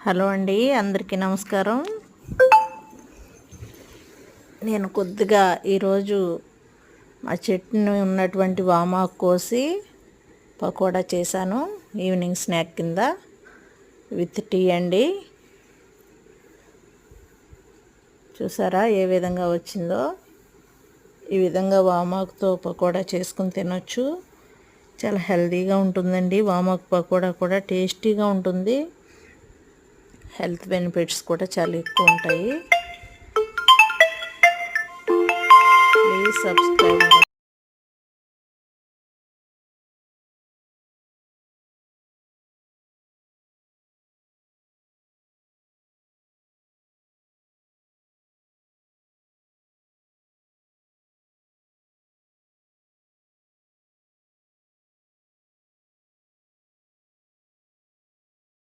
Hello అండి, అందరికీ నమస్కారం. నేను కొద్దిగా ఈరోజు మా చెట్టుని ఉన్నటువంటి వామాకు కోసి పకోడా చేశాను ఈవినింగ్ స్నాక్ కింద విత్ టీ అండి. చూసారా ఏ విధంగా వచ్చిందో? ఈ విధంగా వామాకుతో పకోడా చేసుకుని తినొచ్చు. చాలా హెల్తీగా ఉంటుందండి. వామాకు పకోడా కూడా టేస్టీగా ఉంటుంది. హెల్త్ బెనిఫిట్స్ కూడా చాలా ఎక్కువ ఉంటాయి. Please subscribe.